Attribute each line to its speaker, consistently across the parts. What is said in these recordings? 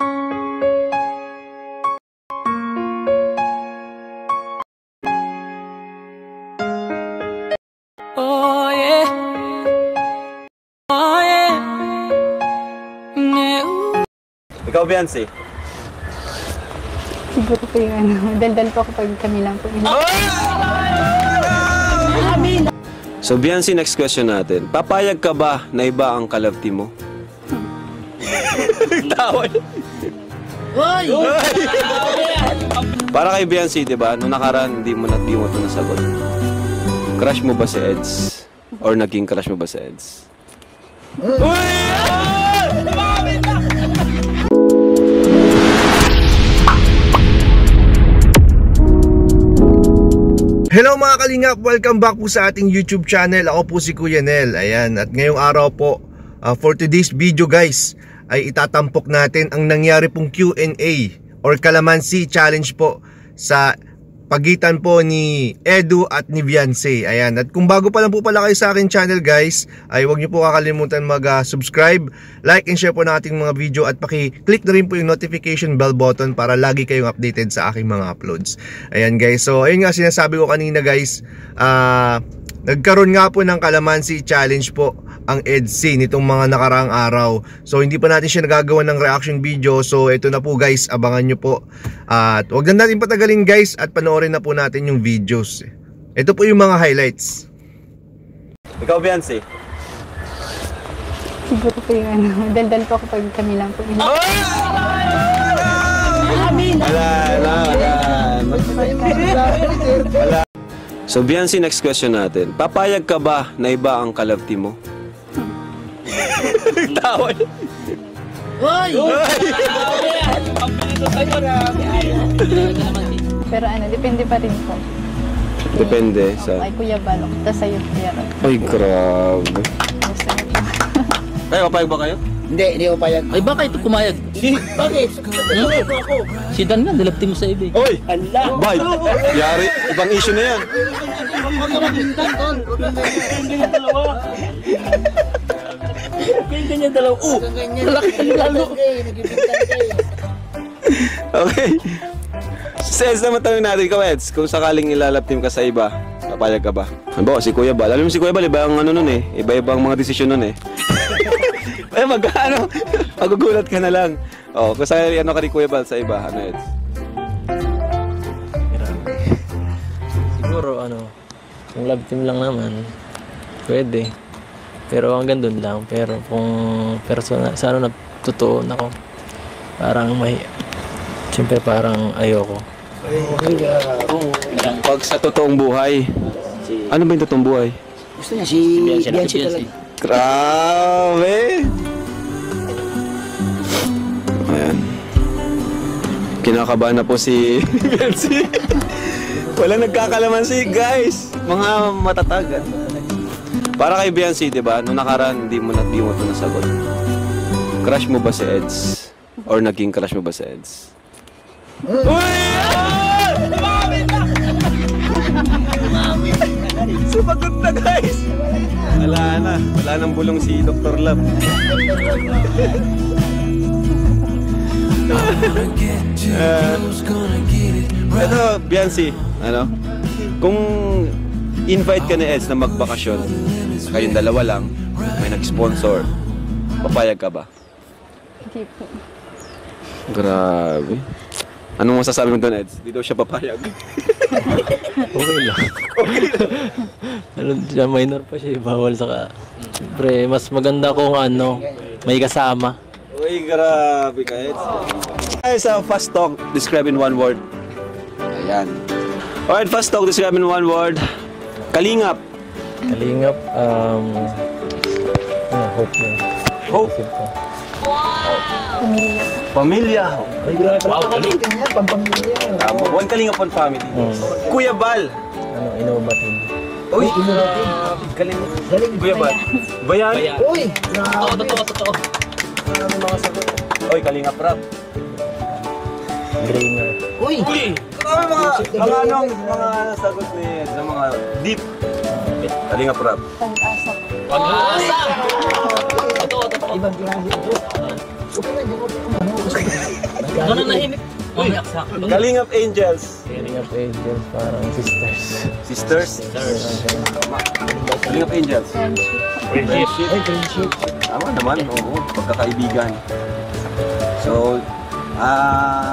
Speaker 1: Oh yeah, oh yeah,
Speaker 2: Ikaw, Beyonce?
Speaker 3: Siguro po yung ano, daldal po kapag kami lang po.
Speaker 2: So, Beyonce, next question natin. Papayag ka ba na iba ang ka-love team mo? Tawad. Para kay Beyonce, diba? Noong nakaraan, di mo ito nasagot. Crush mo ba si Eds? Or naging crush mo ba si Eds?
Speaker 4: Hello mga kalingap! Welcome back po sa ating YouTube channel. Ako po si Kuya Nel. Ayan, at ngayong araw po, for today's video guys, ay itatampok natin ang nangyari pong Q&A or Kalamansi Challenge po sa pagitan po ni Edu at ni Beyonce. Ayan, at kung bago pa lang po pala kayo sa akin channel guys, ay huwag niyo po kakalimutan mag-subscribe, like and share po ng ating mga video at paki-click na rin po yung notification bell button para lagi kayong updated sa aking mga uploads. Ayan guys, so ayun nga sinasabi ko kanina guys, nagkaroon nga po ng Kalamansi Challenge po ang EDC nitong mga nakaraang araw. So hindi pa natin siya nagagawa ng reaction video. So ito na po guys, abangan nyo po. At huwag na natin patagalin guys at panoorin na po natin yung videos. Ito po yung mga highlights.
Speaker 2: Ikaw, Beyonce?
Speaker 3: Siguro po yung ano, daldal po kapag kami lang po.
Speaker 2: Wala. So Beyonce, next question natin. Papayag ka ba na iba ang ka-love team mo? Tawad.
Speaker 3: Pero ano, depende pa rin po.
Speaker 2: Depende sa...
Speaker 3: Ay, Kuya Balok. Tapos sa'yo, Kuya Rod.
Speaker 2: Ay, grabe.
Speaker 3: Gusto niyo po.
Speaker 2: Ay, papayag ba kayo?
Speaker 5: Hindi ako payag.
Speaker 6: Ay, baka ito pumayag.
Speaker 5: Bakit? Ako.
Speaker 6: Si Dan nga, nilapti mo sa ibig.
Speaker 2: Oy!
Speaker 5: Allah!
Speaker 2: Bye! Yari, ibang issue na yan.
Speaker 5: Huwag ka magbintang, Tol. Ganyan dalawa. Ganyan dalawa. Malaki lalo. Nagbibintang kayo.
Speaker 2: Okay. Sa Eds naman tanong natin, ikaw Eds, kung sakaling ilalaptim ka sa iba, papayag ka ba? Ano ba, si Kuya Bal? Alam mo si Kuya Bal, iba ang ano nun eh. Iba-ibang mga desisyon nun eh. Ay, mag-ano? Magugulat ka na lang. O, kung sakaling ano ka ni Kuya Bal sa iba, ano Eds?
Speaker 6: Siguro, ano, kung love team lang naman, pwede. Pero hanggang doon lang. Pero kung personal, sa ano na totoo na ko, parang siyempre parang ayoko.
Speaker 2: Pag sa totoong buhay, ano ba yung totoong buhay?
Speaker 5: Gusto niya si Beyonce talaga.
Speaker 2: Grabe! Ayan. Kinakabahan na po si Beyonce. Walang nagkakalamansi, guys. Mga matatagan. Para kay Beyonce, diba? Noong nakaraan, di mo ito nasagot. Crush mo ba si Eds? Or naging crush mo ba si Eds? Sumagot na guys. Wala nang bulong si Dr. Love. Ito, Beyonce, ano? Kung invite ka ni Eds na magbakasyon, kayong dalawa lang, may nag-sponsor, papayag ka ba?
Speaker 3: Hindi po.
Speaker 2: Grabe. Anong masasabi mo doon, Eds? Di daw siya papayag.
Speaker 6: Okay lang. Ano, minor pa siya, bawal saka. Siyempre, mas maganda kung ano, may kasama.
Speaker 2: Uy, grabe ka, Eds. Ay, sa fast talk, describe in one word. Ayan. Alright, fast talk, describe in one word. Kalingap.
Speaker 6: Kalingap, hope na.
Speaker 2: Hope. Pamilya.
Speaker 5: Ay, grabe. Wow, galing. Pampamilya.
Speaker 2: One Kalingap, one family. Kuya Bal.
Speaker 6: Ano, innovative.
Speaker 2: Uy, galing. Kuya Bal. Bayan.
Speaker 5: Uy!
Speaker 6: Totoo.
Speaker 5: Marami mga sagot.
Speaker 2: Uy, Kalingap rap.
Speaker 6: Dreamer.
Speaker 5: Uy!
Speaker 2: Mga sagot ni Eds na mga deep. Kalingap rap.
Speaker 3: Pag-asa.
Speaker 6: Pag-asa! Totoo.
Speaker 5: Ibang klase ito. Okay na, hindi ko
Speaker 2: Kalingap Angels.
Speaker 6: Caring of Angels, parang sisters.
Speaker 2: Sisters. Kalingap Angels.
Speaker 3: Friendship.
Speaker 2: Tama naman, oo. Pagkakaibigan. So,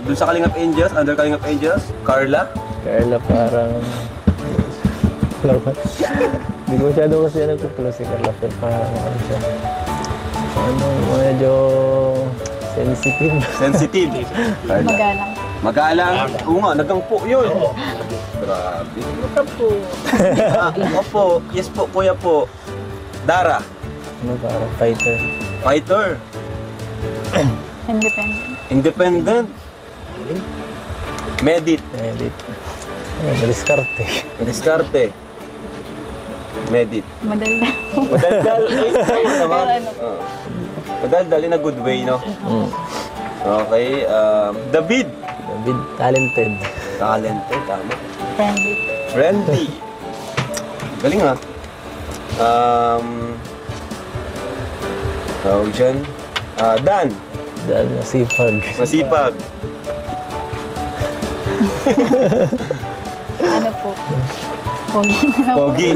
Speaker 2: dun sa Kalingap Angels, under Kalingap Angels, Carla.
Speaker 6: Carla parang... Hindi ko masyado kasi nagpupulo si Carla, pero parang ano siya. Ano, medyo... sensitive.
Speaker 2: Sensitive. Carla.
Speaker 3: Magalang.
Speaker 2: Magalang. Oo nga, nagangpo yun. Grabe. Nagangpo. Opo. Yes po, kuya po. Dara.
Speaker 6: Ano, parang fighter.
Speaker 2: Fighter.
Speaker 3: Independent.
Speaker 2: Independent. Medit.
Speaker 6: Edit. Diskarte.
Speaker 2: Diskarte. Medit.
Speaker 3: Madaldal.
Speaker 2: Madaldal. Ay, tama naman.
Speaker 3: Pero ano po?
Speaker 2: Madaldal in a good way, no? Okay. David.
Speaker 6: David, talented.
Speaker 2: Talented, tama.
Speaker 3: Friendly.
Speaker 2: Friendly. Galing ha. Tawag dyan. Dan.
Speaker 6: Dahil masipag.
Speaker 2: Masipag.
Speaker 3: Ano po? Pogi na lang po.
Speaker 2: Pogi.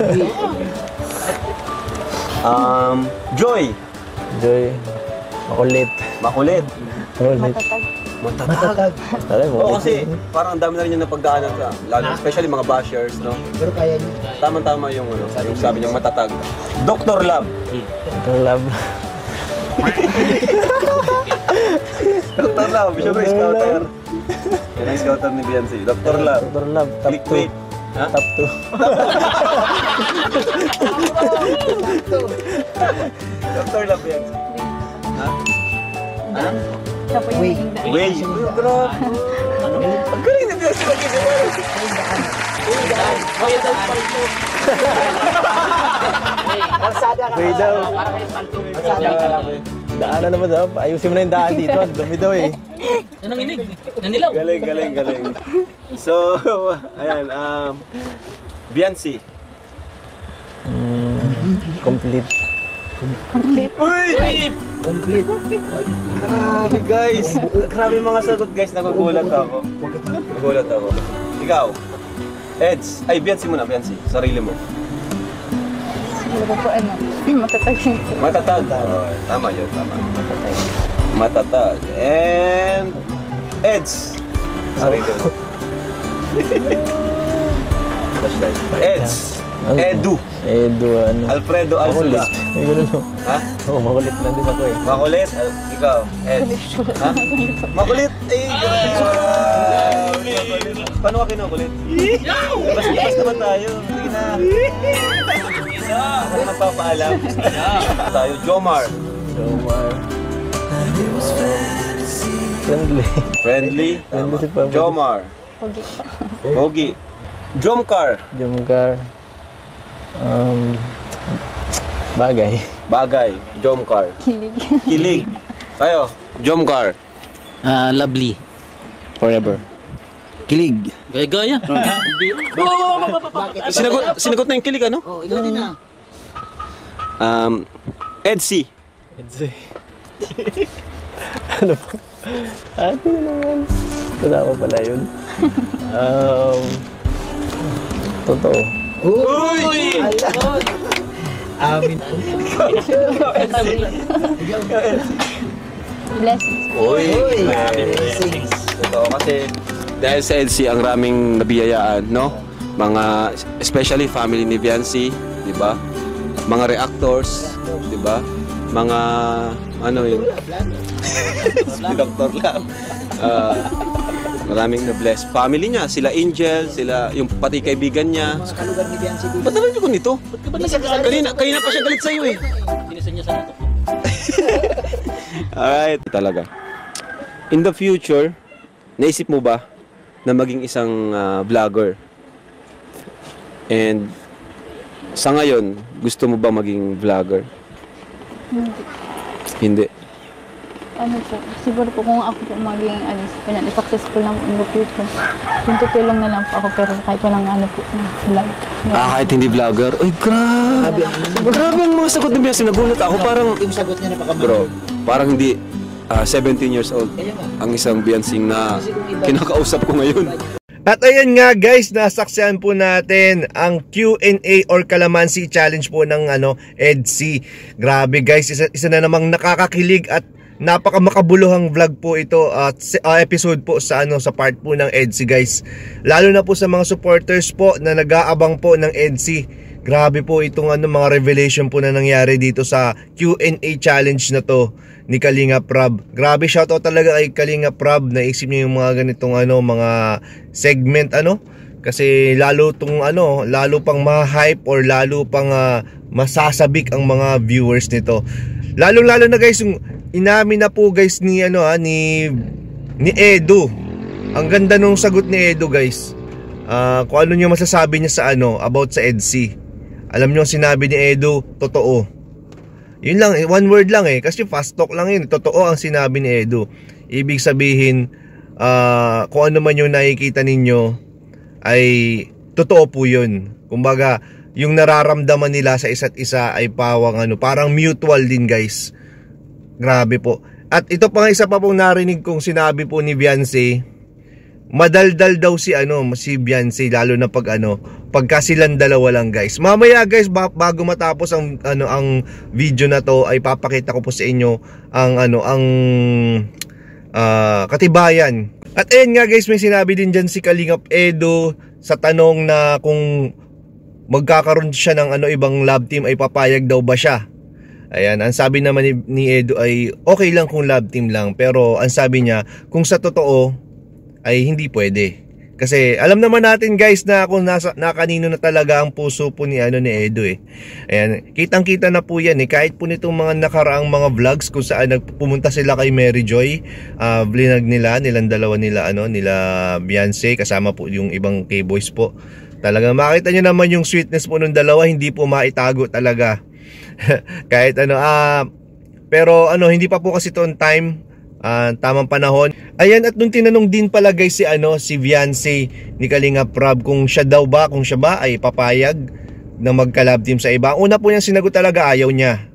Speaker 2: Joy.
Speaker 6: Joy. Makulit.
Speaker 2: Makulit.
Speaker 6: Makulit.
Speaker 3: Matatag.
Speaker 2: Matatag.
Speaker 6: Alam mo,
Speaker 2: Oo, kasi parang ang dami na rin yung napagdaanan sa, lalo, especially mga bashers, no?
Speaker 5: Pero kaya niya.
Speaker 2: Tama-tama yung, ano, yung sabi niyang matatag. Dr. Love.
Speaker 6: Dr. Love.
Speaker 2: Dr. Love, syempre scouter. Yan ang scouter ni Beyonce. Dr. Love.
Speaker 6: Dr. Love, top 2.
Speaker 2: Clickbait. Ha?
Speaker 6: Top 2.
Speaker 2: Dr. Love yan. Ha? Ano?
Speaker 3: Siya po yung naging daan.
Speaker 2: Way. Grabe. Ang galing na Beyonce mag-isip.
Speaker 5: Kalsada ka.
Speaker 6: Way daw.
Speaker 2: Grabe.
Speaker 6: Daanan naman daw. Ayusin mo na yung daan dito. Dumi daw eh.
Speaker 2: Galing, galing, galing. So, ayan, Beyonce.
Speaker 6: Complete.
Speaker 2: Uy!
Speaker 5: Complete.
Speaker 2: Grabe guys! Grabe mga sagot guys, nagugulat ako. Nagugulat ako. Ikaw, Eds, ay Beyonce muna, Beyonce, sarili mo.
Speaker 3: Siguro po ano, matatag yun po.
Speaker 2: Matatag. Oh, tama yun, tama. Matatag. And Eds, sarili mo. Eds, Edu,
Speaker 6: Edu, ano.
Speaker 2: Alfredo
Speaker 6: Makulit.
Speaker 2: Alsula.
Speaker 6: May ganun no.
Speaker 2: Ha?
Speaker 6: Oo, makulit lang din ako eh.
Speaker 2: Makulit? Ikaw, Eds. Ha? Makulit? Eh, grabe. Paano ka kinukulit? Basta naman tayo. Sige na. Ako nagpapaalam. Tayo, Jomar.
Speaker 6: Jomar. Friendly.
Speaker 2: Friendly.
Speaker 6: Friendly si Pablo.
Speaker 2: Jomar.
Speaker 3: Pogi po.
Speaker 2: Pogi. Jomcar.
Speaker 6: Jomcar. Bagay.
Speaker 2: Bagay. Jomcar.
Speaker 3: Kilig.
Speaker 2: Kilig. Tayo, Jomcar.
Speaker 7: Lovely.
Speaker 6: Forever.
Speaker 7: Kilig. Gaya-gaya.
Speaker 2: Sinagot na yung kilig, ano?
Speaker 5: Oh, ikaw din na.
Speaker 2: Edsy.
Speaker 6: Edsy. Ano ba? Ate naman. Kasama pala yun. Totoo.
Speaker 2: Uy!
Speaker 5: Amin po.
Speaker 3: Blessings.
Speaker 2: Uy!
Speaker 5: Sings.
Speaker 2: Totoo kasi dahil sa Edsy ang raming nabiyayaan, no? Mga, especially family ni Beyonce, di ba? Mga reactors, di ba? Mga, ano yun? Si Dr. Lab. Maraming na-bless. Family niya, sila Angel, sila, yung pati kaibigan niya.
Speaker 5: Sa kalugar ni Beyonce dito.
Speaker 2: Ba't naman ko nito? Kanina pa siya galit sa'yo eh.
Speaker 7: Pinisan niya sa nato.
Speaker 2: Alright, talaga. In the future, naisip mo ba na maging isang vlogger? And sa ngayon, gusto mo ba maging vlogger? Hindi.
Speaker 3: Ano po, siguro po kung ako po maging successful na in the future. Yung tutulong na lang po ako pero kahit walang ano po na vlog.
Speaker 2: Kahit hindi vlogger? Uy, grabe. Grabe ang mga sagot ni Beyonce. Nagulat ako. Parang,
Speaker 5: Yung sagot niya napakamali.
Speaker 2: bro, parang hindi, 17 years old. Ang isang biyansing na kinakausap ko ngayon.
Speaker 4: At ayan nga guys, nasaksihan po natin ang Q&A or Kalamansi Challenge po ng EDC. Grabe guys, isa na namang nakakakilig at napakamakabuluhang vlog po ito at episode po sa part po ng EDC guys. Lalo na po sa mga supporters po na nag-aabang po ng EDC. Grabe po itong mga revelation po na nangyari dito sa Q&A challenge na to ni Kalingap Rab. Grabe, shoutout talaga kay Kalingap Rab. Naisip niyo yung mga ganitong mga segment kasi lalo pang ma-hype or lalo pang masasabik ang mga viewers nito. Lalo na guys, yung inamin na po guys ni Edu. Ang ganda nung sagot ni Edu guys. Kung ano niyo masasabi niya sa about sa EDC. Alam niyo sinabi ni Edu, totoo. Yun lang, one word lang kasi fast talk lang yun. Totoo ang sinabi ni Edu. Ibig sabihin, kung ano man yung nakikita ninyo, ay totoo po yun. Kumbaga, yung nararamdaman nila sa isa't isa ay parang mutual din guys. Grabe po. At ito pa isa pa pong narinig kong sinabi po ni Beyonce, madaldal daw si Beyonce, lalo na pagka silang dalawa lang guys. Mamaya guys, bago matapos ang video na to, ay papakita ko po sa inyo ang katibayan. At ayun nga guys, may sinabi din dyan si Kalingap Edu sa tanong na kung magkakaroon siya ng ibang love team, ay papayag daw ba siya. Ayan, ang sabi naman ni Edu ay okay lang kung love team lang, pero ang sabi niya kung sa totoo ay hindi pwede. Kasi alam naman natin guys na kung na kanino na talaga ang puso po ni Edu Ayan, kitang-kita na po yan kahit po nitong mga nakaraang mga vlogs kung saan pumunta sila kay Mary Joy, vlinag nilang dalawa nila Beyonce, kasama po yung ibang K-boys po. Talagang makita nyo naman yung sweetness po ng dalawa, hindi po maitago talaga. Kahit pero hindi pa po kasi to on time. Tamang panahon. Ayan, at nung tinanong din pala guys si Beyonce ni Kalingap Rab kung siya ba ay papayag na magka-love team sa iba. Una po niyang sinagot talaga ayaw niya.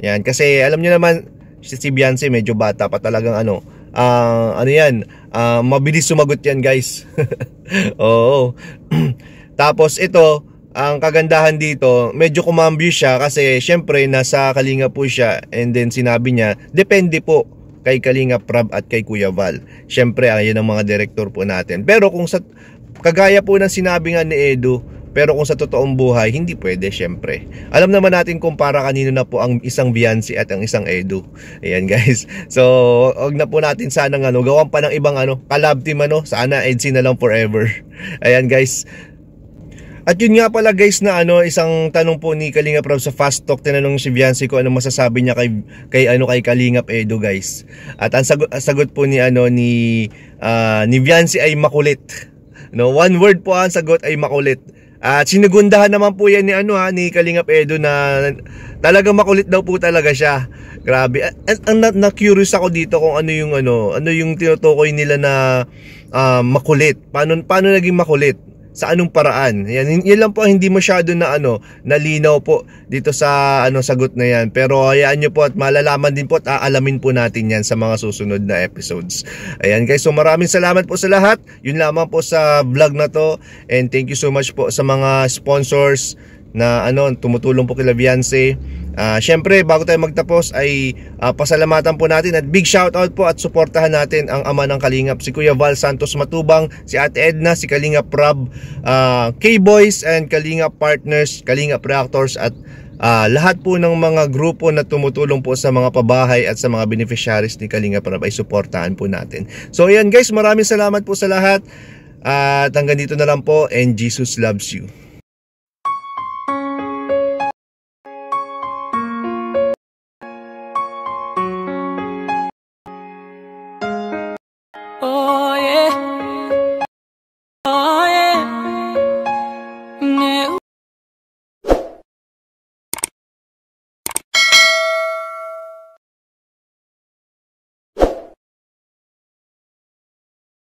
Speaker 4: Yan, kasi alam niyo naman si Beyonce medyo bata pa talagang mabilis sumagot yan guys. Oo. Tapos ito, ang kagandahan dito, medyo kumambyo siya kasi syempre nasa Kalinga po siya, and then sinabi niya, depende po kay Kalingap Rab at kay Kuya Val. Syempre, ayan ang mga director po natin. Pero kung sa kagaya po ng sinabi nga ni Edu, pero kung sa totoong buhay, hindi pwede syempre. Alam naman natin kung para kanino na po ang isang Beyonce at ang isang Edu. Ayan guys. So, wag na po natin sana gawan pa ng ibang collab team sana EDC na lang forever. Ayan guys. At yun nga pala guys na isang tanong po ni Kalingap Rab sa Fast Talk, tinanong si Beyonce kung masasabi niya kay Kalingap Edu guys. At ang sagot po ni Beyonce ay makulit. One word po ang sagot ay makulit. At sinugundahan naman po yan ni Kalingap Edu na talagang makulit daw po talaga siya. Grabe. Na-curious ako dito kung ano yung tinutukoy nila na makulit. Paano naging makulit? Sa anong paraan? Yan lang po, hindi masyado na nalinaw po dito sa sagot na yan. Pero hayaan nyo po at malalaman din po at aalamin po natin yan sa mga susunod na episodes. Ayan guys, so maraming salamat po sa lahat. Yun lamang po sa vlog na to. And thank you so much po sa mga sponsors na tumutulong po kila Beyonce. Syempre, bago tayo magtapos ay pasalamatan po natin at big shoutout po at suportahan natin ang ama ng Kalingap, si Kuya Val Santos Matubang, si Ate Edna, si Kalingap Rab, K-Boys and Kalingap Partners, Kalingap Reactors at lahat po ng mga grupo na tumutulong po sa mga pabahay at sa mga beneficiaries ni Kalingap Rab ay suportahan po natin. So ayan guys, maraming salamat po sa lahat at hanggang dito na lang po, and Jesus loves you.